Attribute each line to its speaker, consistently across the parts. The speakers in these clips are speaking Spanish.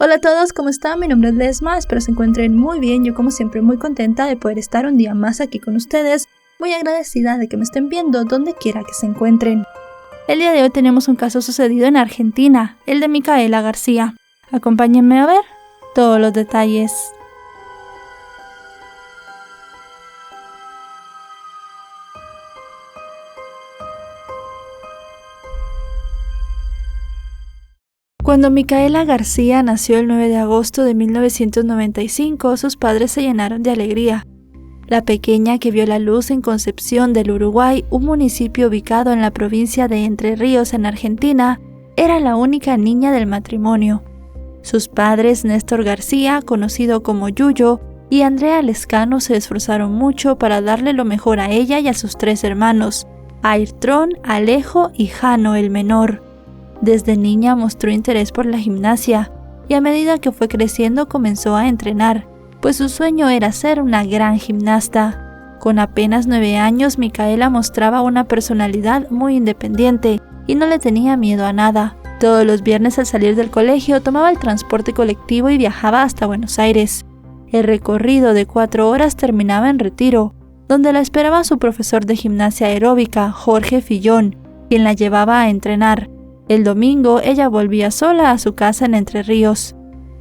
Speaker 1: Hola a todos, ¿cómo están? Mi nombre es Lesma, espero se encuentren muy bien. Yo como siempre muy contenta de poder estar un día más aquí con ustedes, muy agradecida de que me estén viendo donde quiera que se encuentren. El día de hoy tenemos un caso sucedido en Argentina, el de Micaela García. Acompáñenme a ver todos los detalles. Cuando Micaela García nació el 9 de agosto de 1995, sus padres se llenaron de alegría. La pequeña, que vio la luz en Concepción del Uruguay, un municipio ubicado en la provincia de Entre Ríos, en Argentina, era la única niña del matrimonio. Sus padres, Néstor García, conocido como Yuyo, y Andrea Lescano se esforzaron mucho para darle lo mejor a ella y a sus 3 hermanos, Ayrton, Alejo y Jano, el menor. Desde niña mostró interés por la gimnasia y a medida que fue creciendo comenzó a entrenar, pues su sueño era ser una gran gimnasta. Con apenas 9 años, Micaela mostraba una personalidad muy independiente y no le tenía miedo a nada. Todos los viernes al salir del colegio tomaba el transporte colectivo y viajaba hasta Buenos Aires. El recorrido de 4 horas terminaba en Retiro, donde la esperaba su profesor de gimnasia aeróbica, Jorge Fillón, quien la llevaba a entrenar. El domingo ella volvía sola a su casa en Entre Ríos.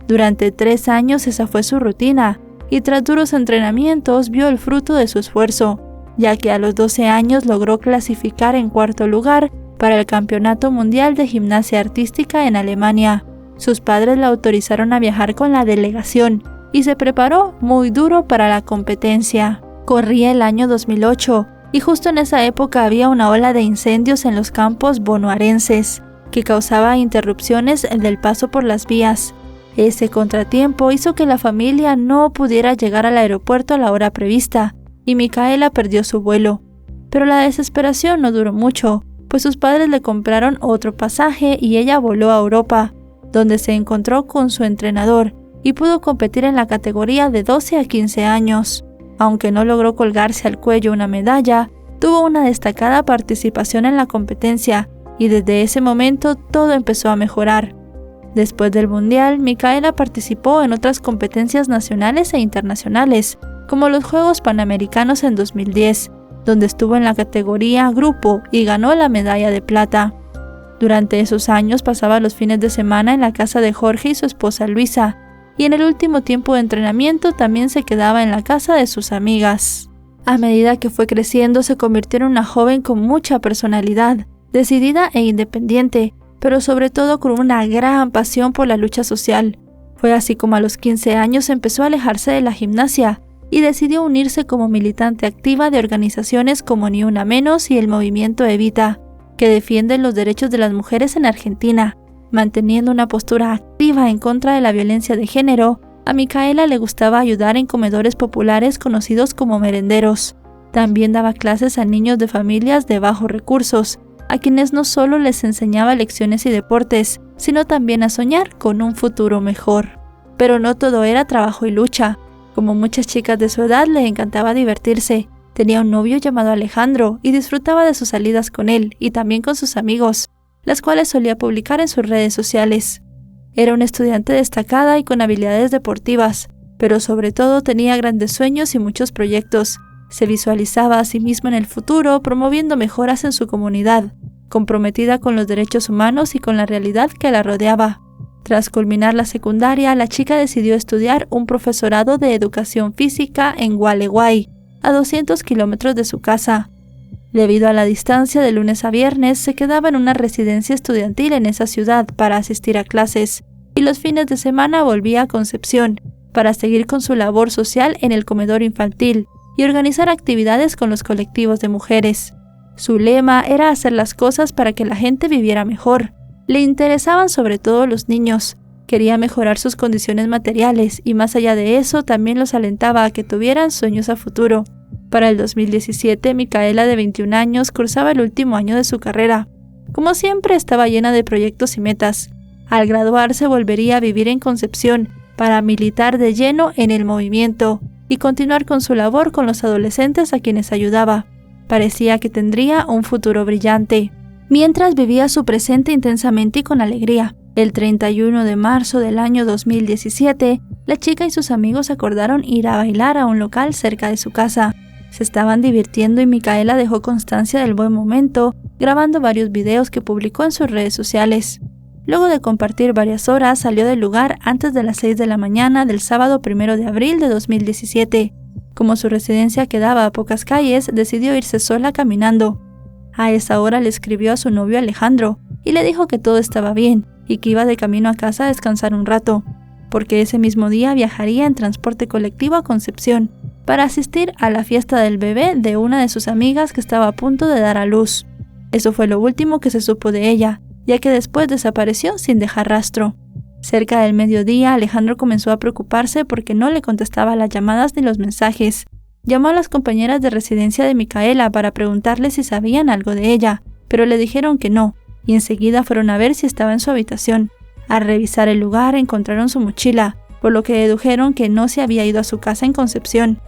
Speaker 1: Durante 3 años esa fue su rutina, y tras duros entrenamientos vio el fruto de su esfuerzo, ya que a los 12 años logró clasificar en 4º lugar para el Campeonato Mundial de Gimnasia Artística en Alemania. Sus padres la autorizaron a viajar con la delegación, y se preparó muy duro para la competencia. Corría el año 2008, y justo en esa época había una ola de incendios en los campos bonaerenses, que causaba interrupciones del paso por las vías. Ese contratiempo hizo que la familia no pudiera llegar al aeropuerto a la hora prevista, y Micaela perdió su vuelo. Pero la desesperación no duró mucho, pues sus padres le compraron otro pasaje y ella voló a Europa, donde se encontró con su entrenador y pudo competir en la categoría de 12 a 15 años. Aunque no logró colgarse al cuello una medalla, tuvo una destacada participación en la competencia, y desde ese momento todo empezó a mejorar. Después del Mundial, Micaela participó en otras competencias nacionales e internacionales, como los Juegos Panamericanos en 2010, donde estuvo en la categoría Grupo y ganó la medalla de plata. Durante esos años pasaba los fines de semana en la casa de Jorge y su esposa Luisa, y en el último tiempo de entrenamiento también se quedaba en la casa de sus amigas. A medida que fue creciendo, se convirtió en una joven con mucha personalidad, decidida e independiente, pero sobre todo con una gran pasión por la lucha social. Fue así como a los 15 años empezó a alejarse de la gimnasia y decidió unirse como militante activa de organizaciones como Ni Una Menos y el Movimiento Evita, que defienden los derechos de las mujeres en Argentina. Manteniendo una postura activa en contra de la violencia de género, a Micaela le gustaba ayudar en comedores populares conocidos como merenderos. También daba clases a niños de familias de bajos recursos, a quienes no solo les enseñaba lecciones y deportes, sino también a soñar con un futuro mejor. Pero no todo era trabajo y lucha. Como muchas chicas de su edad, le encantaba divertirse. Tenía un novio llamado Alejandro y disfrutaba de sus salidas con él y también con sus amigos, las cuales solía publicar en sus redes sociales. Era una estudiante destacada y con habilidades deportivas, pero sobre todo tenía grandes sueños y muchos proyectos. Se visualizaba a sí misma en el futuro promoviendo mejoras en su comunidad, comprometida con los derechos humanos y con la realidad que la rodeaba. Tras culminar la secundaria, la chica decidió estudiar un profesorado de educación física en Gualeguay, a 200 kilómetros de su casa. Debido a la distancia, de lunes a viernes se quedaba en una residencia estudiantil en esa ciudad para asistir a clases, y los fines de semana volvía a Concepción para seguir con su labor social en el comedor infantil y organizar actividades con los colectivos de mujeres. Su lema era hacer las cosas para que la gente viviera mejor. Le interesaban sobre todo los niños. Quería mejorar sus condiciones materiales y más allá de eso también los alentaba a que tuvieran sueños a futuro. Para el 2017, Micaela, de 21 años, cursaba el último año de su carrera. Como siempre, estaba llena de proyectos y metas. Al graduarse volvería a vivir en Concepción para militar de lleno en el movimiento y continuar con su labor con los adolescentes a quienes ayudaba. Parecía que tendría un futuro brillante. Mientras vivía su presente intensamente y con alegría, El 31 de marzo del año 2017, la chica y sus amigos acordaron ir a bailar a un local cerca de su casa. Se estaban divirtiendo y Micaela dejó constancia del buen momento, grabando varios videos que publicó en sus redes sociales. Luego de compartir varias horas, salió del lugar antes de las 6 de la mañana del sábado 1 de abril de 2017. Como su residencia quedaba a pocas calles, decidió irse sola caminando. A esa hora le escribió a su novio Alejandro y le dijo que todo estaba bien y que iba de camino a casa a descansar un rato, porque ese mismo día viajaría en transporte colectivo a Concepción para asistir a la fiesta del bebé de una de sus amigas que estaba a punto de dar a luz. Eso fue lo último que se supo de ella, ya que después desapareció sin dejar rastro. Cerca del mediodía, Alejandro comenzó a preocuparse porque no le contestaba las llamadas ni los mensajes. Llamó a las compañeras de residencia de Micaela para preguntarle si sabían algo de ella, pero le dijeron que no, y enseguida fueron a ver si estaba en su habitación. Al revisar el lugar encontraron su mochila, por lo que dedujeron que no se había ido a su casa en Concepción.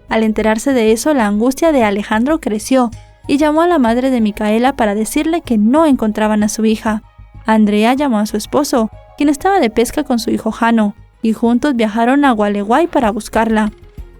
Speaker 1: Al enterarse de eso, la angustia de Alejandro creció y llamó a la madre de Micaela para decirle que no encontraban a su hija. Andrea llamó a su esposo, quien estaba de pesca con su hijo Jano, y juntos viajaron a Gualeguay para buscarla.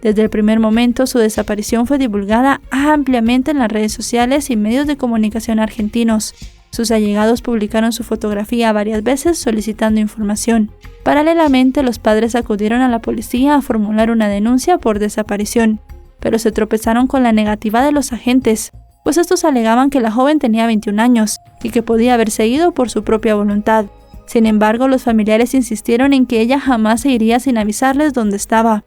Speaker 1: Desde el primer momento, su desaparición fue divulgada ampliamente en las redes sociales y medios de comunicación argentinos. Sus allegados publicaron su fotografía varias veces solicitando información. Paralelamente, los padres acudieron a la policía a formular una denuncia por desaparición, pero se tropezaron con la negativa de los agentes, pues estos alegaban que la joven tenía 21 años y que podía haberse ido por su propia voluntad. Sin embargo, los familiares insistieron en que ella jamás se iría sin avisarles dónde estaba.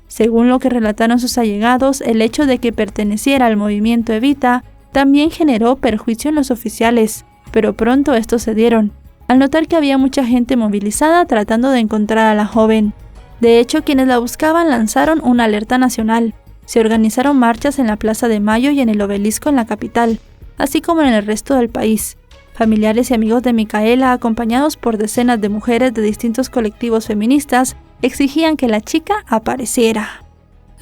Speaker 1: Según lo que relataron sus allegados, el hecho de que perteneciera al movimiento Evita también generó perjuicio en los oficiales, pero pronto estos cedieron, al notar que había mucha gente movilizada tratando de encontrar a la joven. De hecho, quienes la buscaban lanzaron una alerta nacional. Se organizaron marchas en la Plaza de Mayo y en el Obelisco en la capital, así como en el resto del país. Familiares y amigos de Micaela, acompañados por decenas de mujeres de distintos colectivos feministas, exigían que la chica apareciera.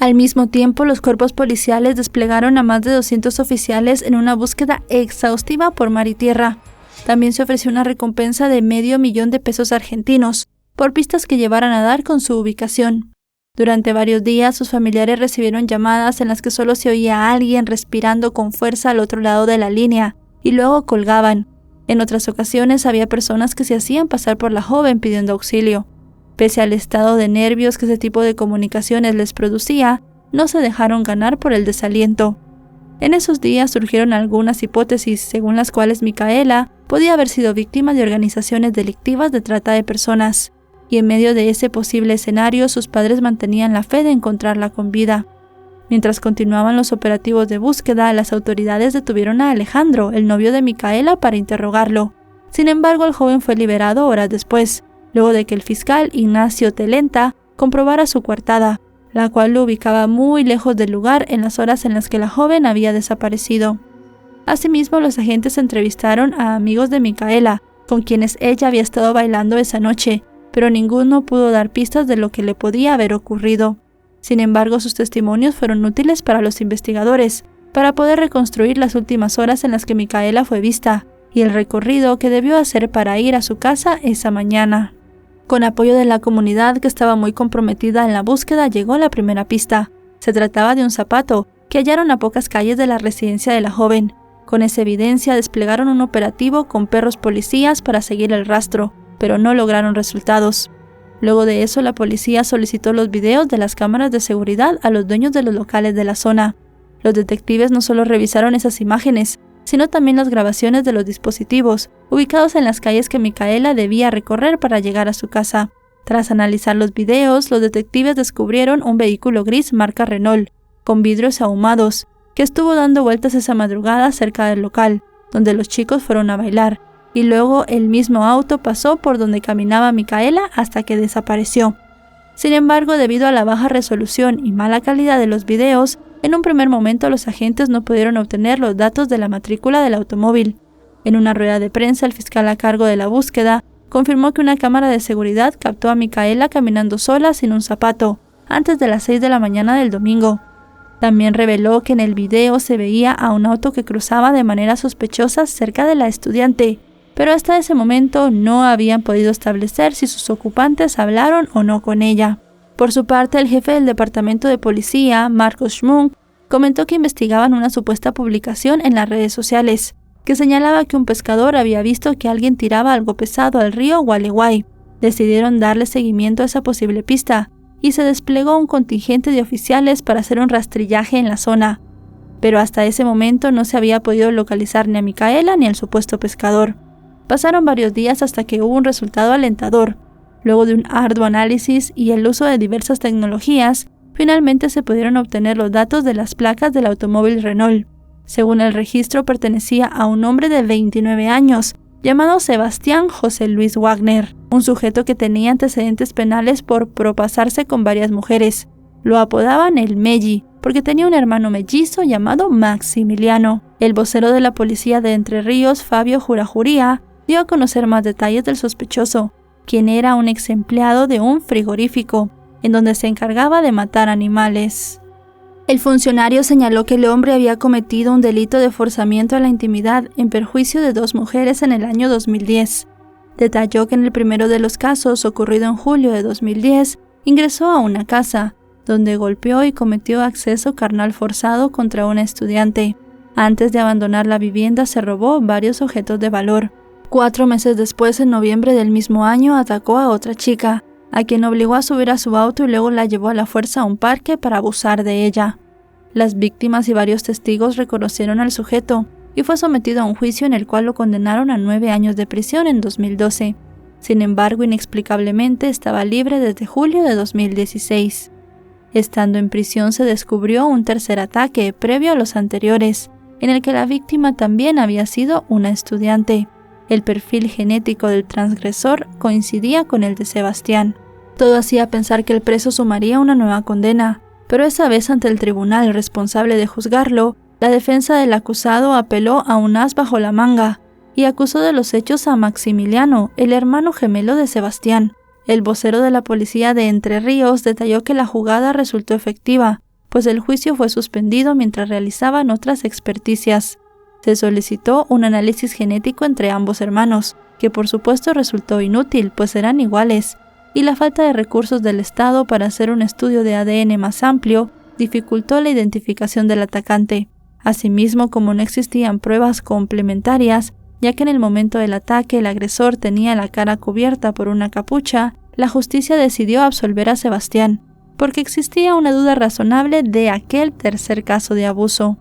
Speaker 1: Al mismo tiempo, los cuerpos policiales desplegaron a más de 200 oficiales en una búsqueda exhaustiva por mar y tierra. También se ofreció una recompensa de $500,000 argentinos por pistas que llevaran a dar con su ubicación. Durante varios días, sus familiares recibieron llamadas en las que solo se oía a alguien respirando con fuerza al otro lado de la línea, y luego colgaban. En otras ocasiones había personas que se hacían pasar por la joven pidiendo auxilio. Pese al estado de nervios que ese tipo de comunicaciones les producía, no se dejaron ganar por el desaliento. En esos días surgieron algunas hipótesis según las cuales Micaela podía haber sido víctima de organizaciones delictivas de trata de personas, y en medio de ese posible escenario sus padres mantenían la fe de encontrarla con vida. Mientras continuaban los operativos de búsqueda, las autoridades detuvieron a Alejandro, el novio de Micaela, para interrogarlo. Sin embargo, el joven fue liberado horas después, luego de que el fiscal Ignacio Telenta comprobara su coartada, la cual lo ubicaba muy lejos del lugar en las horas en las que la joven había desaparecido. Asimismo, los agentes entrevistaron a amigos de Micaela, con quienes ella había estado bailando esa noche, pero ninguno pudo dar pistas de lo que le podía haber ocurrido. Sin embargo, sus testimonios fueron útiles para los investigadores, para poder reconstruir las últimas horas en las que Micaela fue vista, y el recorrido que debió hacer para ir a su casa esa mañana. Con apoyo de la comunidad, que estaba muy comprometida en la búsqueda, llegó la primera pista. Se trataba de un zapato que hallaron a pocas calles de la residencia de la joven. Con esa evidencia desplegaron un operativo con perros policías para seguir el rastro, pero no lograron resultados. Luego de eso, la policía solicitó los videos de las cámaras de seguridad a los dueños de los locales de la zona. Los detectives no solo revisaron esas imágenes, sino también las grabaciones de los dispositivos, ubicados en las calles que Micaela debía recorrer para llegar a su casa. Tras analizar los videos, los detectives descubrieron un vehículo gris marca Renault, con vidrios ahumados, que estuvo dando vueltas esa madrugada cerca del local, donde los chicos fueron a bailar, y luego el mismo auto pasó por donde caminaba Micaela hasta que desapareció. Sin embargo, debido a la baja resolución y mala calidad de los videos, en un primer momento los agentes no pudieron obtener los datos de la matrícula del automóvil. En una rueda de prensa, el fiscal a cargo de la búsqueda confirmó que una cámara de seguridad captó a Micaela caminando sola sin un zapato, antes de las 6 de la mañana del domingo. También reveló que en el video se veía a un auto que cruzaba de manera sospechosa cerca de la estudiante, pero hasta ese momento no habían podido establecer si sus ocupantes hablaron o no con ella. Por su parte, el jefe del departamento de policía, Marcos Schmunk, comentó que investigaban una supuesta publicación en las redes sociales que señalaba que un pescador había visto que alguien tiraba algo pesado al río Gualeguay. Decidieron darle seguimiento a esa posible pista y se desplegó un contingente de oficiales para hacer un rastrillaje en la zona. Pero hasta ese momento no se había podido localizar ni a Micaela ni al supuesto pescador. Pasaron varios días hasta que hubo un resultado alentador. Luego de un arduo análisis y el uso de diversas tecnologías, finalmente se pudieron obtener los datos de las placas del automóvil Renault. Según el registro, pertenecía a un hombre de 29 años, llamado Sebastián José Luis Wagner, un sujeto que tenía antecedentes penales por propasarse con varias mujeres. Lo apodaban el Melli, porque tenía un hermano mellizo llamado Maximiliano. El vocero de la policía de Entre Ríos, Fabio Jurajuría, dio a conocer más detalles del sospechoso, quien era un ex empleado de un frigorífico, en donde se encargaba de matar animales. El funcionario señaló que el hombre había cometido un delito de forzamiento a la intimidad en perjuicio de 2 mujeres en el año 2010. Detalló que en el primero de los casos, ocurrido en julio de 2010, ingresó a una casa, donde golpeó y cometió acceso carnal forzado contra una estudiante. Antes de abandonar la vivienda, se robó varios objetos de valor. 4 meses después, en noviembre del mismo año, atacó a otra chica, a quien obligó a subir a su auto y luego la llevó a la fuerza a un parque para abusar de ella. Las víctimas y varios testigos reconocieron al sujeto y fue sometido a un juicio en el cual lo condenaron a 9 años de prisión en 2012. Sin embargo, inexplicablemente estaba libre desde julio de 2016. Estando en prisión se descubrió un tercer ataque previo a los anteriores, en el que la víctima también había sido una estudiante. El perfil genético del transgresor coincidía con el de Sebastián. Todo hacía pensar que el preso sumaría una nueva condena, pero esa vez ante el tribunal responsable de juzgarlo, la defensa del acusado apeló a un as bajo la manga y acusó de los hechos a Maximiliano, el hermano gemelo de Sebastián. El vocero de la policía de Entre Ríos detalló que la jugada resultó efectiva, pues el juicio fue suspendido mientras realizaban otras experticias. Se solicitó un análisis genético entre ambos hermanos, que por supuesto resultó inútil, pues eran iguales, y la falta de recursos del Estado para hacer un estudio de ADN más amplio dificultó la identificación del atacante. Asimismo, como no existían pruebas complementarias, ya que en el momento del ataque el agresor tenía la cara cubierta por una capucha, la justicia decidió absolver a Sebastián, porque existía una duda razonable de aquel tercer caso de abuso.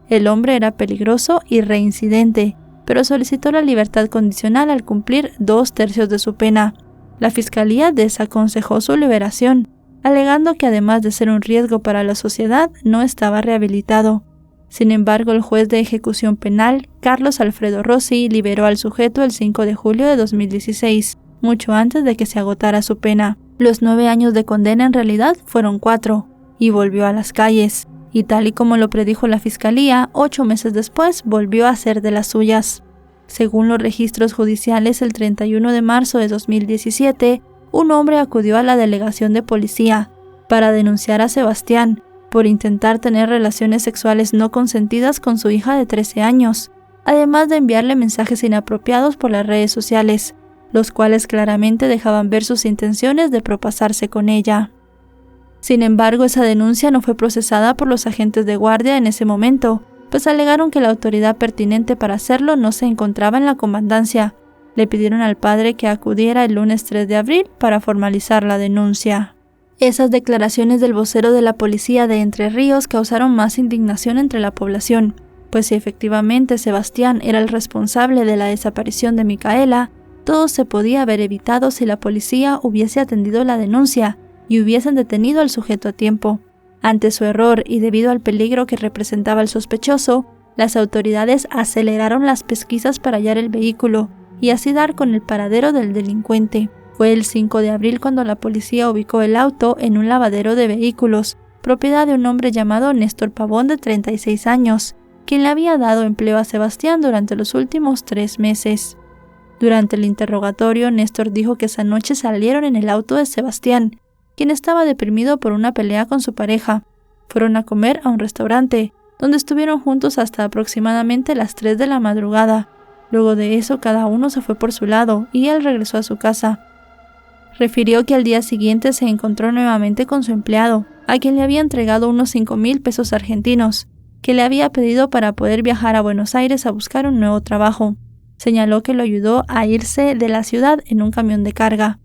Speaker 1: El hombre era peligroso y reincidente, pero solicitó la libertad condicional al cumplir 2/3 de su pena. La fiscalía desaconsejó su liberación, alegando que además de ser un riesgo para la sociedad, no estaba rehabilitado. Sin embargo, el juez de ejecución penal, Carlos Alfredo Rossi, liberó al sujeto el 5 de julio de 2016, mucho antes de que se agotara su pena. Los 9 años de condena en realidad fueron 4, y volvió a las calles. Y tal y como lo predijo la fiscalía, 8 meses después volvió a hacer de las suyas. Según los registros judiciales, el 31 de marzo de 2017, un hombre acudió a la delegación de policía para denunciar a Sebastián por intentar tener relaciones sexuales no consentidas con su hija de 13 años, además de enviarle mensajes inapropiados por las redes sociales, los cuales claramente dejaban ver sus intenciones de propasarse con ella. Sin embargo, esa denuncia no fue procesada por los agentes de guardia en ese momento, pues alegaron que la autoridad pertinente para hacerlo no se encontraba en la comandancia. Le pidieron al padre que acudiera el lunes 3 de abril para formalizar la denuncia. Esas declaraciones del vocero de la policía de Entre Ríos causaron más indignación entre la población, pues si efectivamente Sebastián era el responsable de la desaparición de Micaela, todo se podía haber evitado si la policía hubiese atendido la denuncia y hubiesen detenido al sujeto a tiempo. Ante su error y debido al peligro que representaba el sospechoso, las autoridades aceleraron las pesquisas para hallar el vehículo y así dar con el paradero del delincuente. Fue el 5 de abril cuando la policía ubicó el auto en un lavadero de vehículos, propiedad de un hombre llamado Néstor Pavón de 36 años, quien le había dado empleo a Sebastián durante los últimos 3 meses. Durante el interrogatorio, Néstor dijo que esa noche salieron en el auto de Sebastián, quien estaba deprimido por una pelea con su pareja. Fueron a comer a un restaurante, donde estuvieron juntos hasta aproximadamente las 3 de la madrugada. Luego de eso, cada uno se fue por su lado y él regresó a su casa. Refirió que al día siguiente se encontró nuevamente con su empleado, a quien le había entregado unos 5,000 pesos argentinos, que le había pedido para poder viajar a Buenos Aires a buscar un nuevo trabajo. Señaló que lo ayudó a irse de la ciudad en un camión de carga.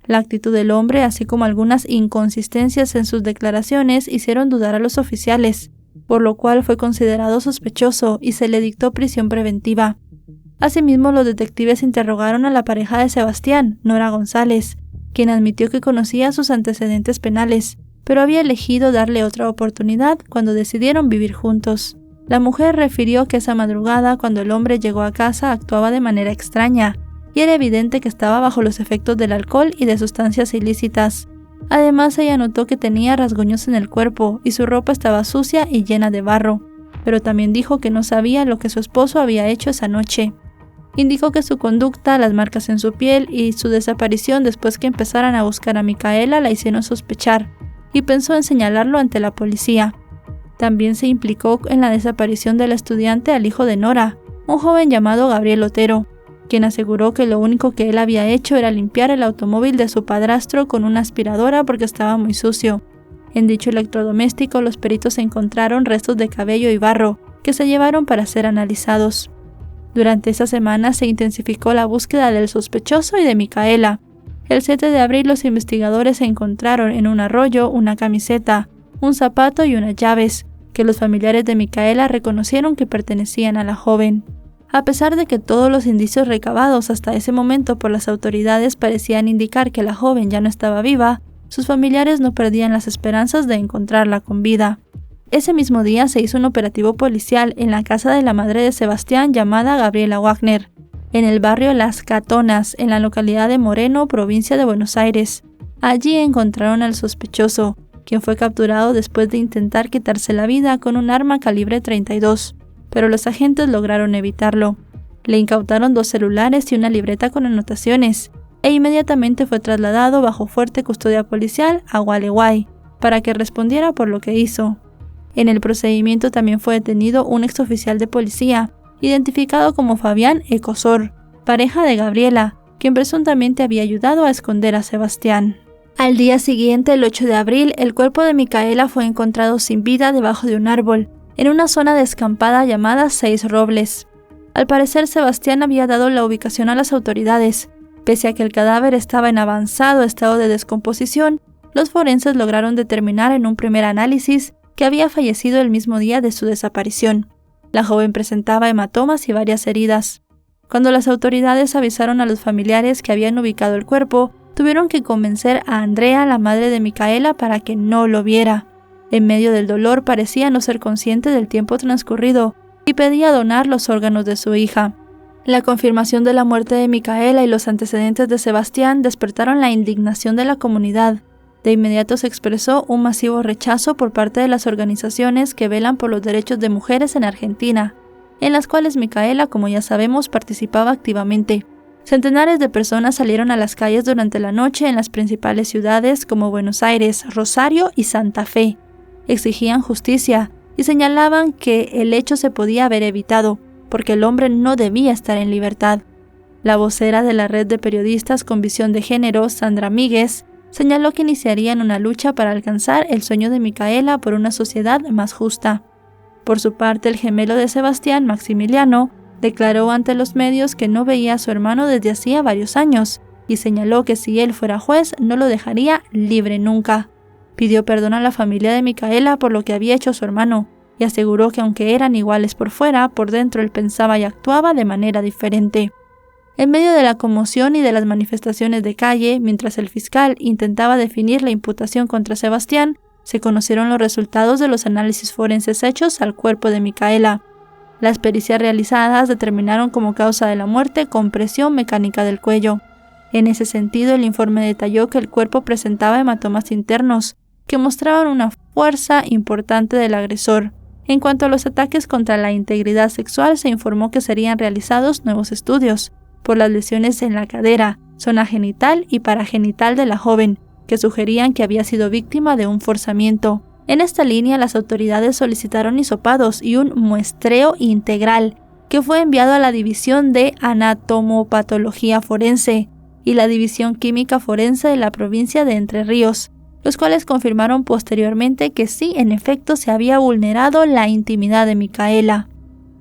Speaker 1: La actitud del hombre, así como algunas inconsistencias en sus declaraciones, hicieron dudar a los oficiales, por lo cual fue considerado sospechoso y se le dictó prisión preventiva. Asimismo, los detectives interrogaron a la pareja de Sebastián, Nora González, quien admitió que conocía sus antecedentes penales, pero había elegido darle otra oportunidad cuando decidieron vivir juntos. La mujer refirió que esa madrugada, cuando el hombre llegó a casa, actuaba de manera extraña, y era evidente que estaba bajo los efectos del alcohol y de sustancias ilícitas. Además, ella notó que tenía rasguños en el cuerpo y su ropa estaba sucia y llena de barro, pero también dijo que no sabía lo que su esposo había hecho esa noche. Indicó que su conducta, las marcas en su piel y su desaparición después que empezaran a buscar a Micaela la hicieron sospechar, y pensó en señalarlo ante la policía. También se implicó en la desaparición del estudiante al hijo de Nora, un joven llamado Gabriel Otero, quien aseguró que lo único que él había hecho era limpiar el automóvil de su padrastro con una aspiradora porque estaba muy sucio. En dicho electrodoméstico, los peritos encontraron restos de cabello y barro, que se llevaron para ser analizados. Durante esa semana se intensificó la búsqueda del sospechoso y de Micaela. El 7 de abril los investigadores encontraron en un arroyo una camiseta, un zapato y unas llaves, que los familiares de Micaela reconocieron que pertenecían a la joven. A pesar de que todos los indicios recabados hasta ese momento por las autoridades parecían indicar que la joven ya no estaba viva, sus familiares no perdían las esperanzas de encontrarla con vida. Ese mismo día se hizo un operativo policial en la casa de la madre de Sebastián llamada Gabriela Wagner, en el barrio Las Catonas, en la localidad de Moreno, provincia de Buenos Aires. Allí encontraron al sospechoso, quien fue capturado después de intentar quitarse la vida con un arma calibre 32, pero los agentes lograron evitarlo. Le incautaron 2 celulares y una libreta con anotaciones, e inmediatamente fue trasladado bajo fuerte custodia policial a Gualeguay, para que respondiera por lo que hizo. En el procedimiento también fue detenido un exoficial de policía, identificado como Fabián Ecosor, pareja de Gabriela, quien presuntamente había ayudado a esconder a Sebastián. Al día siguiente, el 8 de abril, el cuerpo de Micaela fue encontrado sin vida debajo de un árbol, en una zona descampada llamada Seis Robles. Al parecer, Sebastián había dado la ubicación a las autoridades. Pese a que el cadáver estaba en avanzado estado de descomposición, los forenses lograron determinar en un primer análisis que había fallecido el mismo día de su desaparición. La joven presentaba hematomas y varias heridas. Cuando las autoridades avisaron a los familiares que habían ubicado el cuerpo, tuvieron que convencer a Andrea, la madre de Micaela, para que no lo viera. En medio del dolor parecía no ser consciente del tiempo transcurrido y pedía donar los órganos de su hija. La confirmación de la muerte de Micaela y los antecedentes de Sebastián despertaron la indignación de la comunidad. De inmediato se expresó un masivo rechazo por parte de las organizaciones que velan por los derechos de mujeres en Argentina, en las cuales Micaela, como ya sabemos, participaba activamente. Centenares de personas salieron a las calles durante la noche en las principales ciudades como Buenos Aires, Rosario y Santa Fe. Exigían justicia y señalaban que el hecho se podía haber evitado, porque el hombre no debía estar en libertad. La vocera de la red de periodistas con visión de género, Sandra Míguez, señaló que iniciarían una lucha para alcanzar el sueño de Micaela por una sociedad más justa. Por su parte, el gemelo de Sebastián, Maximiliano, declaró ante los medios que no veía a su hermano desde hacía varios años y señaló que si él fuera juez no lo dejaría libre nunca. Pidió perdón a la familia de Micaela por lo que había hecho su hermano y aseguró que aunque eran iguales por fuera, por dentro él pensaba y actuaba de manera diferente. En medio de la conmoción y de las manifestaciones de calle, mientras el fiscal intentaba definir la imputación contra Sebastián, se conocieron los resultados de los análisis forenses hechos al cuerpo de Micaela. Las pericias realizadas determinaron como causa de la muerte compresión mecánica del cuello. En ese sentido, el informe detalló que el cuerpo presentaba hematomas internos, que mostraban una fuerza importante del agresor. En cuanto a los ataques contra la integridad sexual, se informó que serían realizados nuevos estudios por las lesiones en la cadera, zona genital y paragenital de la joven, que sugerían que había sido víctima de un forzamiento. En esta línea, las autoridades solicitaron hisopados y un muestreo integral, que fue enviado a la División de Anatomopatología Forense y la División Química Forense de la provincia de Entre Ríos, los cuales confirmaron posteriormente que sí, en efecto, se había vulnerado la intimidad de Micaela.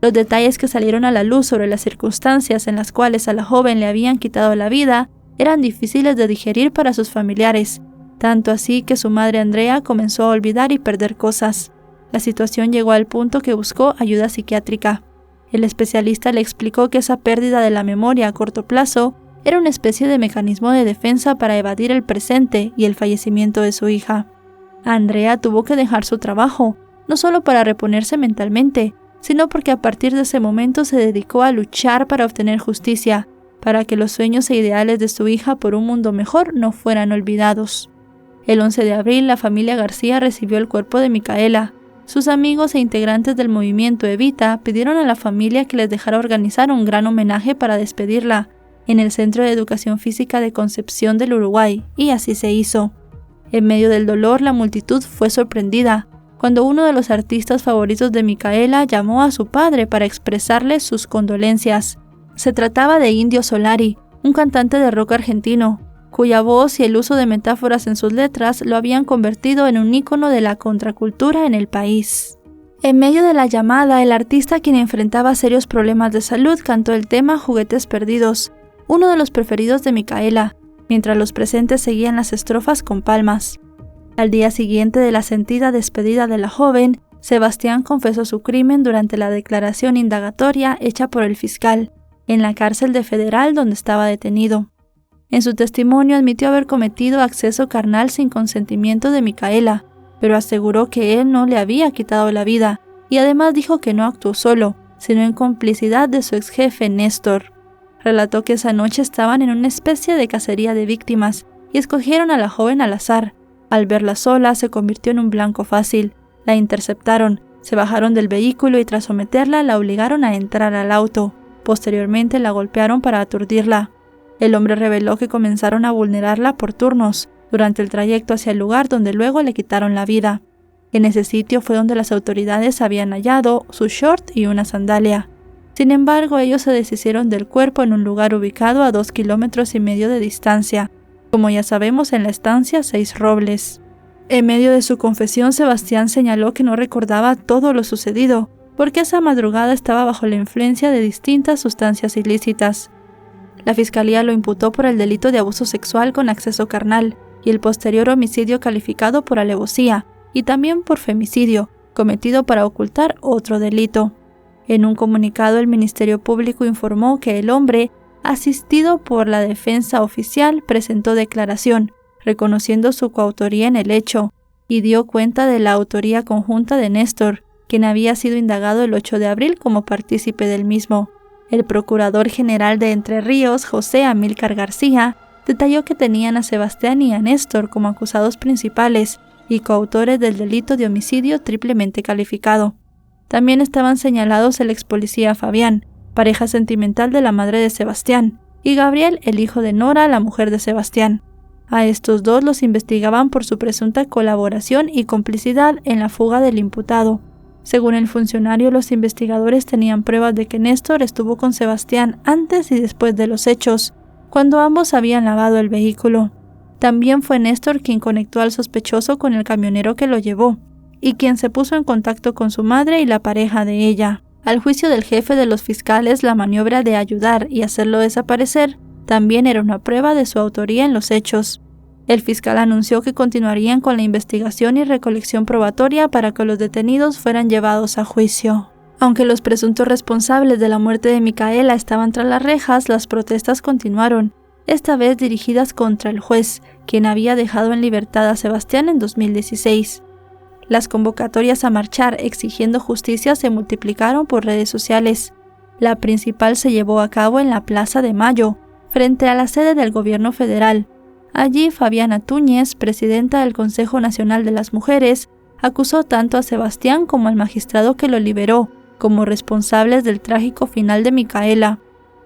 Speaker 1: Los detalles que salieron a la luz sobre las circunstancias en las cuales a la joven le habían quitado la vida eran difíciles de digerir para sus familiares, tanto así que su madre Andrea comenzó a olvidar y perder cosas. La situación llegó al punto que buscó ayuda psiquiátrica. El especialista le explicó que esa pérdida de la memoria a corto plazo era una especie de mecanismo de defensa para evadir el presente y el fallecimiento de su hija. Andrea tuvo que dejar su trabajo, no solo para reponerse mentalmente, sino porque a partir de ese momento se dedicó a luchar para obtener justicia, para que los sueños e ideales de su hija por un mundo mejor no fueran olvidados. El 11 de abril, la familia García recibió el cuerpo de Micaela. Sus amigos e integrantes del movimiento Evita pidieron a la familia que les dejara organizar un gran homenaje para despedirla en el Centro de Educación Física de Concepción del Uruguay, y así se hizo. En medio del dolor, la multitud fue sorprendida cuando uno de los artistas favoritos de Micaela llamó a su padre para expresarle sus condolencias. Se trataba de Indio Solari, un cantante de rock argentino, cuya voz y el uso de metáforas en sus letras lo habían convertido en un ícono de la contracultura en el país. En medio de la llamada, el artista, quien enfrentaba serios problemas de salud, cantó el tema Juguetes Perdidos, uno de los preferidos de Micaela, mientras los presentes seguían las estrofas con palmas. Al día siguiente de la sentida despedida de la joven, Sebastián confesó su crimen durante la declaración indagatoria hecha por el fiscal, en la cárcel de Federal donde estaba detenido. En su testimonio admitió haber cometido acceso carnal sin consentimiento de Micaela, pero aseguró que él no le había quitado la vida, y además dijo que no actuó solo, sino en complicidad de su ex jefe Néstor. Relató que esa noche estaban en una especie de cacería de víctimas y escogieron a la joven al azar. Al verla sola, se convirtió en un blanco fácil. La interceptaron, se bajaron del vehículo y tras someterla la obligaron a entrar al auto. Posteriormente la golpearon para aturdirla. El hombre reveló que comenzaron a vulnerarla por turnos durante el trayecto hacia el lugar donde luego le quitaron la vida. En ese sitio fue donde las autoridades habían hallado su short y una sandalia. Sin embargo, ellos se deshicieron del cuerpo en un lugar ubicado a 2,5 kilómetros de distancia, como ya sabemos en la estancia 6 Robles. En medio de su confesión, Sebastián señaló que no recordaba todo lo sucedido, porque esa madrugada estaba bajo la influencia de distintas sustancias ilícitas. La fiscalía lo imputó por el delito de abuso sexual con acceso carnal y el posterior homicidio calificado por alevosía, y también por femicidio, cometido para ocultar otro delito. En un comunicado, el Ministerio Público informó que el hombre, asistido por la defensa oficial, presentó declaración, reconociendo su coautoría en el hecho, y dio cuenta de la autoría conjunta de Néstor, quien había sido indagado el 8 de abril como partícipe del mismo. El Procurador General de Entre Ríos, José Amílcar García, detalló que tenían a Sebastián y a Néstor como acusados principales y coautores del delito de homicidio triplemente calificado. También estaban señalados el ex policía Fabián, pareja sentimental de la madre de Sebastián, y Gabriel, el hijo de Nora, la mujer de Sebastián. A estos dos los investigaban por su presunta colaboración y complicidad en la fuga del imputado. Según el funcionario, los investigadores tenían pruebas de que Néstor estuvo con Sebastián antes y después de los hechos, cuando ambos habían lavado el vehículo. También fue Néstor quien conectó al sospechoso con el camionero que lo llevó, y quien se puso en contacto con su madre y la pareja de ella. Al juicio del jefe de los fiscales, la maniobra de ayudar y hacerlo desaparecer también era una prueba de su autoría en los hechos. El fiscal anunció que continuarían con la investigación y recolección probatoria para que los detenidos fueran llevados a juicio. Aunque los presuntos responsables de la muerte de Micaela estaban tras las rejas, las protestas continuaron, esta vez dirigidas contra el juez, quien había dejado en libertad a Sebastián en 2016. Las convocatorias a marchar exigiendo justicia se multiplicaron por redes sociales. La principal se llevó a cabo en la Plaza de Mayo, frente a la sede del gobierno federal. Allí, Fabiana Túñez, presidenta del Consejo Nacional de las Mujeres, acusó tanto a Sebastián como al magistrado que lo liberó, como responsables del trágico final de Micaela.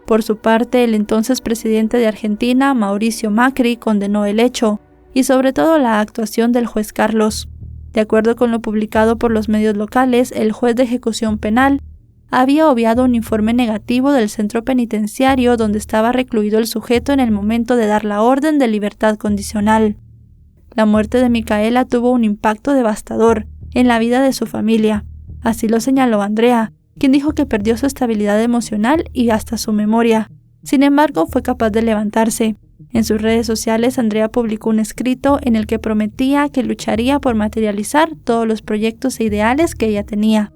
Speaker 1: Por su parte, el entonces presidente de Argentina, Mauricio Macri, condenó el hecho, y sobre todo la actuación del juez Carlos. De acuerdo con lo publicado por los medios locales, el juez de ejecución penal había obviado un informe negativo del centro penitenciario donde estaba recluido el sujeto en el momento de dar la orden de libertad condicional. La muerte de Micaela tuvo un impacto devastador en la vida de su familia. Así lo señaló Andrea, quien dijo que perdió su estabilidad emocional y hasta su memoria. Sin embargo, fue capaz de levantarse. En sus redes sociales, Andrea publicó un escrito en el que prometía que lucharía por materializar todos los proyectos e ideales que ella tenía.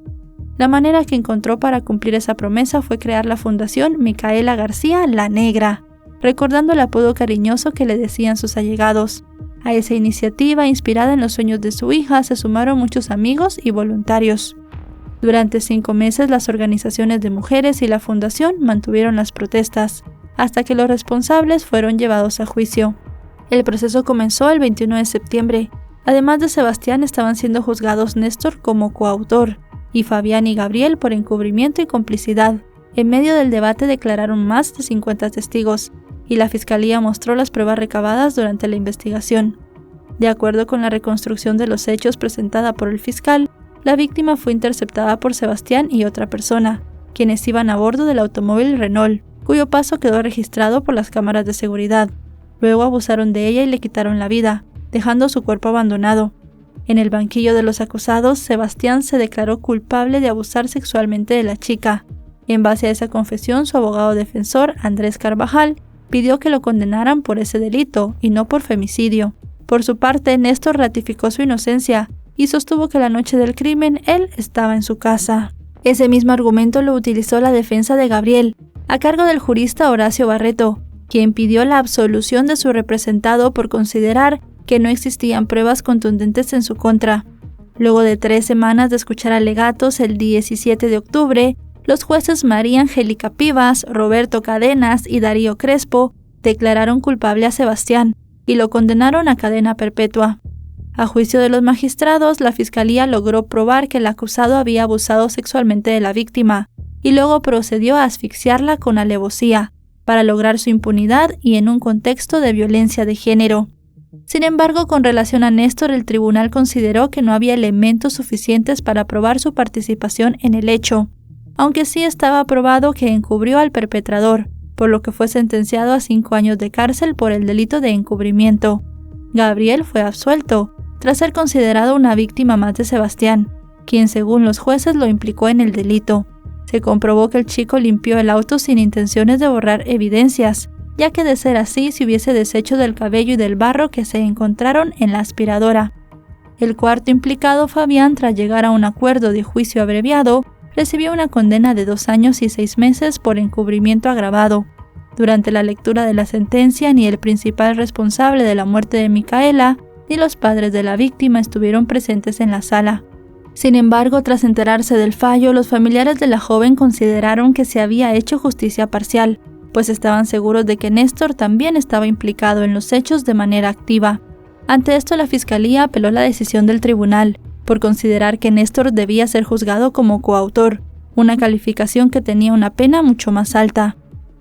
Speaker 1: La manera que encontró para cumplir esa promesa fue crear la Fundación Micaela García La Negra, recordando el apodo cariñoso que le decían sus allegados. A esa iniciativa, inspirada en los sueños de su hija, se sumaron muchos amigos y voluntarios. Durante 5 meses, las organizaciones de mujeres y la fundación mantuvieron las protestas, hasta que los responsables fueron llevados a juicio. El proceso comenzó el 21 de septiembre. Además de Sebastián, estaban siendo juzgados Néstor como coautor, y Fabián y Gabriel por encubrimiento y complicidad. En medio del debate declararon más de 50 testigos, y la fiscalía mostró las pruebas recabadas durante la investigación. De acuerdo con la reconstrucción de los hechos presentada por el fiscal, la víctima fue interceptada por Sebastián y otra persona, quienes iban a bordo del automóvil Renault, cuyo paso quedó registrado por las cámaras de seguridad. Luego abusaron de ella y le quitaron la vida, dejando su cuerpo abandonado. En el banquillo de los acusados, Sebastián se declaró culpable de abusar sexualmente de la chica. En base a esa confesión, su abogado defensor, Andrés Carvajal, pidió que lo condenaran por ese delito y no por femicidio. Por su parte, Néstor ratificó su inocencia y sostuvo que la noche del crimen él estaba en su casa. Ese mismo argumento lo utilizó la defensa de Gabriel, a cargo del jurista Horacio Barreto, quien pidió la absolución de su representado por considerar que no existían pruebas contundentes en su contra. Luego de 3 semanas de escuchar alegatos, el 17 de octubre, los jueces María Angélica Pivas, Roberto Cadenas y Darío Crespo declararon culpable a Sebastián y lo condenaron a cadena perpetua. A juicio de los magistrados, la fiscalía logró probar que el acusado había abusado sexualmente de la víctima y luego procedió a asfixiarla con alevosía para lograr su impunidad y en un contexto de violencia de género. Sin embargo, con relación a Néstor, el tribunal consideró que no había elementos suficientes para probar su participación en el hecho, aunque sí estaba probado que encubrió al perpetrador, por lo que fue sentenciado a 5 años de cárcel por el delito de encubrimiento. Gabriel fue absuelto, tras ser considerado una víctima más de Sebastián, quien según los jueces lo implicó en el delito. Se comprobó que el chico limpió el auto sin intenciones de borrar evidencias, ya que de ser así se hubiese deshecho del cabello y del barro que se encontraron en la aspiradora. El cuarto implicado, Fabián, tras llegar a un acuerdo de juicio abreviado, recibió una condena de 2 años y 6 meses por encubrimiento agravado. Durante la lectura de la sentencia, ni el principal responsable de la muerte de Micaela, ni los padres de la víctima estuvieron presentes en la sala. Sin embargo, tras enterarse del fallo, los familiares de la joven consideraron que se había hecho justicia parcial, pues estaban seguros de que Néstor también estaba implicado en los hechos de manera activa. Ante esto, la fiscalía apeló la decisión del tribunal, por considerar que Néstor debía ser juzgado como coautor, una calificación que tenía una pena mucho más alta.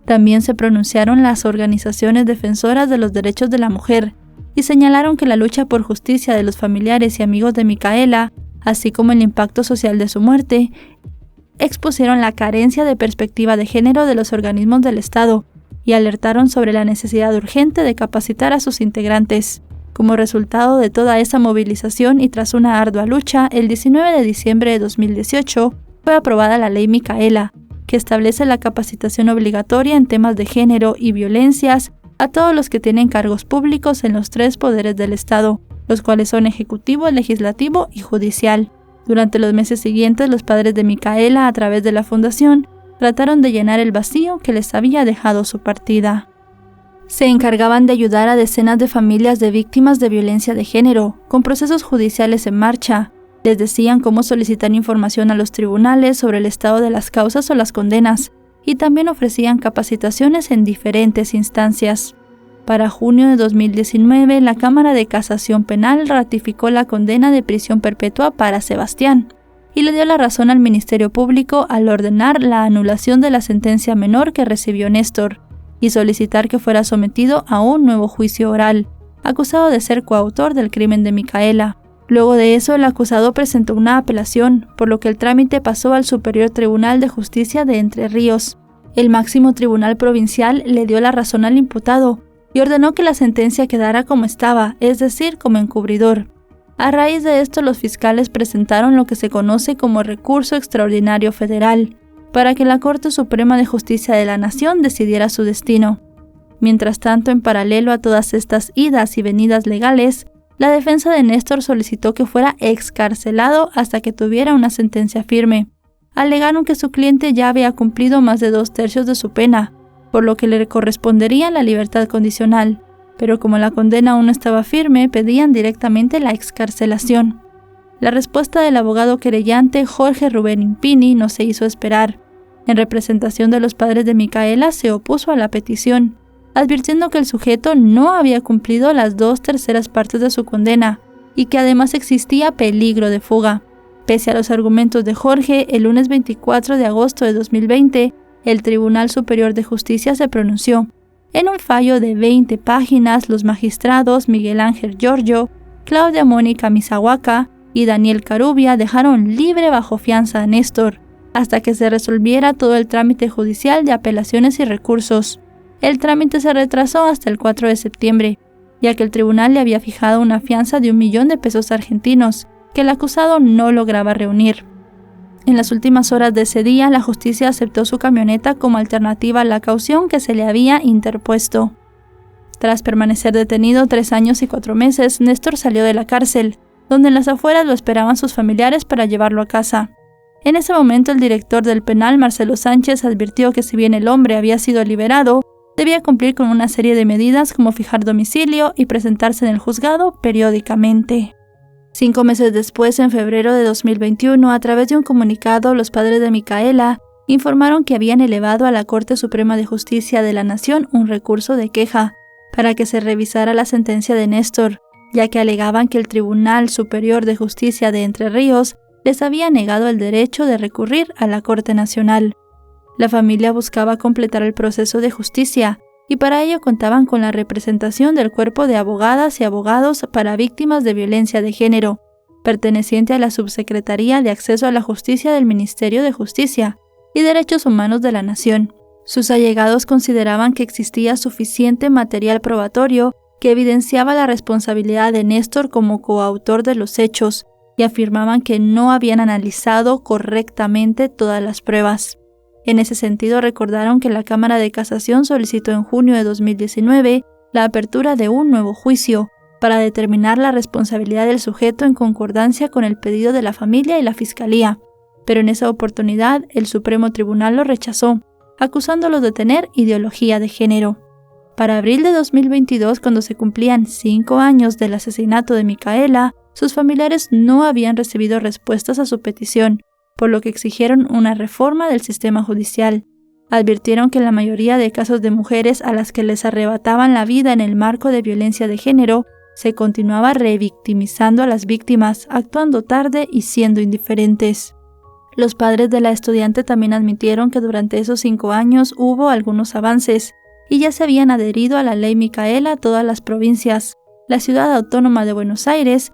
Speaker 1: También se pronunciaron las organizaciones defensoras de los derechos de la mujer, y señalaron que la lucha por justicia de los familiares y amigos de Micaela, así como el impacto social de su muerte, expusieron la carencia de perspectiva de género de los organismos del Estado y alertaron sobre la necesidad urgente de capacitar a sus integrantes. Como resultado de toda esa movilización y tras una ardua lucha, el 19 de diciembre de 2018 fue aprobada la Ley Micaela, que establece la capacitación obligatoria en temas de género y violencias a todos los que tienen cargos públicos en los 3 poderes del Estado, los cuales son ejecutivo, legislativo y judicial. Durante los meses siguientes, los padres de Micaela, a través de la fundación, trataron de llenar el vacío que les había dejado su partida. Se encargaban de ayudar a decenas de familias de víctimas de violencia de género, con procesos judiciales en marcha. Les decían cómo solicitar información a los tribunales sobre el estado de las causas o las condenas, y también ofrecían capacitaciones en diferentes instancias. Para junio de 2019, la Cámara de Casación Penal ratificó la condena de prisión perpetua para Sebastián y le dio la razón al Ministerio Público al ordenar la anulación de la sentencia menor que recibió Néstor y solicitar que fuera sometido a un nuevo juicio oral, acusado de ser coautor del crimen de Micaela. Luego de eso, el acusado presentó una apelación, por lo que el trámite pasó al Superior Tribunal de Justicia de Entre Ríos. El máximo tribunal provincial le dio la razón al imputado y ordenó que la sentencia quedara como estaba, es decir, como encubridor. A raíz de esto, los fiscales presentaron lo que se conoce como recurso extraordinario federal, para que la Corte Suprema de Justicia de la Nación decidiera su destino. Mientras tanto, en paralelo a todas estas idas y venidas legales, la defensa de Néstor solicitó que fuera excarcelado hasta que tuviera una sentencia firme. Alegaron que su cliente ya había cumplido más de 2/3 de su pena, por lo que le correspondería la libertad condicional, pero como la condena aún no estaba firme, pedían directamente la excarcelación. La respuesta del abogado querellante Jorge Rubén Impini no se hizo esperar. En representación de los padres de Micaela, se opuso a la petición, advirtiendo que el sujeto no había cumplido las 2/3 partes de su condena y que además existía peligro de fuga. Pese a los argumentos de Jorge, el lunes 24 de agosto de 2020, el Tribunal Superior de Justicia se pronunció. En un fallo de 20 páginas, los magistrados Miguel Ángel Giorgio, Claudia Mónica Misahuaca y Daniel Carubia dejaron libre bajo fianza a Néstor, hasta que se resolviera todo el trámite judicial de apelaciones y recursos. El trámite se retrasó hasta el 4 de septiembre, ya que el tribunal le había fijado una fianza de 1 millón de pesos argentinos, que el acusado no lograba reunir. En las últimas horas de ese día, la justicia aceptó su camioneta como alternativa a la caución que se le había interpuesto. Tras permanecer detenido 3 años y 4 meses, Néstor salió de la cárcel, donde en las afueras lo esperaban sus familiares para llevarlo a casa. En ese momento, el director del penal, Marcelo Sánchez, advirtió que si bien el hombre había sido liberado, debía cumplir con una serie de medidas como fijar domicilio y presentarse en el juzgado periódicamente. 5 meses después, en febrero de 2021, a través de un comunicado, los padres de Micaela informaron que habían elevado a la Corte Suprema de Justicia de la Nación un recurso de queja para que se revisara la sentencia de Néstor, ya que alegaban que el Tribunal Superior de Justicia de Entre Ríos les había negado el derecho de recurrir a la Corte Nacional. La familia buscaba completar el proceso de justicia y para ello contaban con la representación del Cuerpo de Abogadas y Abogados para Víctimas de Violencia de Género, perteneciente a la Subsecretaría de Acceso a la Justicia del Ministerio de Justicia y Derechos Humanos de la Nación. Sus allegados consideraban que existía suficiente material probatorio que evidenciaba la responsabilidad de Néstor como coautor de los hechos y afirmaban que no habían analizado correctamente todas las pruebas. En ese sentido, recordaron que la Cámara de Casación solicitó en junio de 2019 la apertura de un nuevo juicio para determinar la responsabilidad del sujeto en concordancia con el pedido de la familia y la Fiscalía, pero en esa oportunidad el Supremo Tribunal lo rechazó, acusándolos de tener ideología de género. Para abril de 2022, cuando se cumplían 5 años del asesinato de Micaela, sus familiares no habían recibido respuestas a su petición, por lo que exigieron una reforma del sistema judicial. Advirtieron que en la mayoría de casos de mujeres a las que les arrebataban la vida en el marco de violencia de género, se continuaba revictimizando a las víctimas, actuando tarde y siendo indiferentes. Los padres de la estudiante también admitieron que durante esos 5 años hubo algunos avances, y ya se habían adherido a la Ley Micaela todas las provincias, la Ciudad Autónoma de Buenos Aires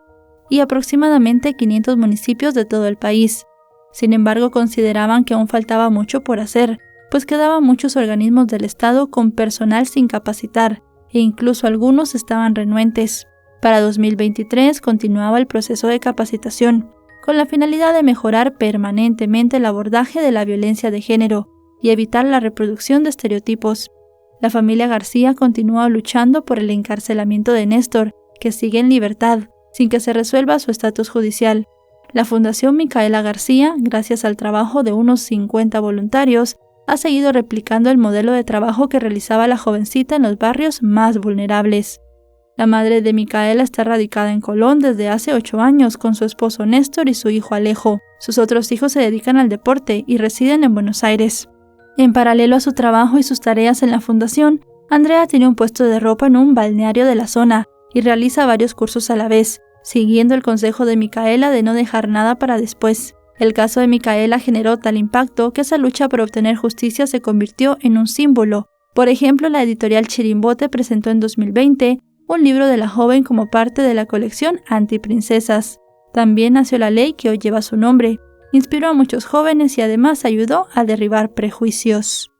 Speaker 1: y aproximadamente 500 municipios de todo el país. Sin embargo, consideraban que aún faltaba mucho por hacer, pues quedaban muchos organismos del Estado con personal sin capacitar, e incluso algunos estaban renuentes. Para 2023 continuaba el proceso de capacitación, con la finalidad de mejorar permanentemente el abordaje de la violencia de género y evitar la reproducción de estereotipos. La familia García continúa luchando por el encarcelamiento de Néstor, que sigue en libertad, sin que se resuelva su estatus judicial. La Fundación Micaela García, gracias al trabajo de unos 50 voluntarios, ha seguido replicando el modelo de trabajo que realizaba la jovencita en los barrios más vulnerables. La madre de Micaela está radicada en Colón desde hace 8 años con su esposo Néstor y su hijo Alejo. Sus otros hijos se dedican al deporte y residen en Buenos Aires. En paralelo a su trabajo y sus tareas en la fundación, Andrea tiene un puesto de ropa en un balneario de la zona y realiza varios cursos a la vez, siguiendo el consejo de Micaela de no dejar nada para después. El caso de Micaela generó tal impacto que esa lucha por obtener justicia se convirtió en un símbolo. Por ejemplo, la editorial Chirimbote presentó en 2020 un libro de la joven como parte de la colección Antiprincesas, También nació la ley que hoy lleva su nombre. Inspiró a muchos jóvenes y además ayudó a derribar prejuicios.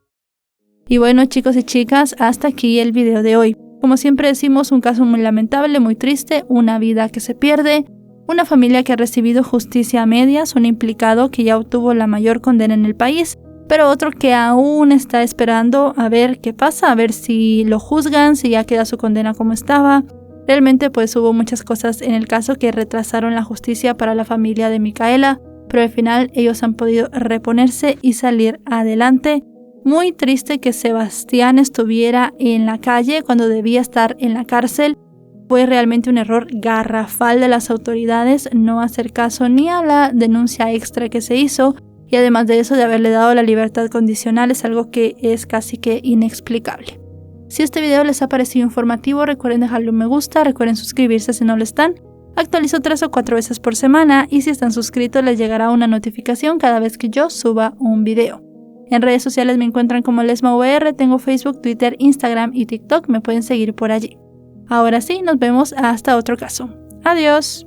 Speaker 1: Y bueno, chicos y chicas, hasta aquí el video de hoy. Como siempre decimos, un caso muy lamentable, muy triste, una vida que se pierde, una familia que ha recibido justicia a medias, un implicado que ya obtuvo la mayor condena en el país, pero otro que aún está esperando a ver qué pasa, a ver si lo juzgan, si ya queda su condena como estaba. Realmente pues hubo muchas cosas en el caso que retrasaron la justicia para la familia de Micaela, pero al final ellos han podido reponerse y salir adelante. Muy triste que Sebastián estuviera en la calle cuando debía estar en la cárcel. Fue realmente un error garrafal de las autoridades no hacer caso ni a la denuncia extra que se hizo, y además de eso de haberle dado la libertad condicional es algo que es casi que inexplicable. Si este video les ha parecido informativo, recuerden dejarle un me gusta, recuerden suscribirse si no lo están. Actualizo 3 o 4 veces por semana y si están suscritos les llegará una notificación cada vez que yo suba un video. En redes sociales me encuentran como LesmaVR, tengo Facebook, Twitter, Instagram y TikTok, me pueden seguir por allí. Ahora sí, nos vemos hasta otro caso. Adiós.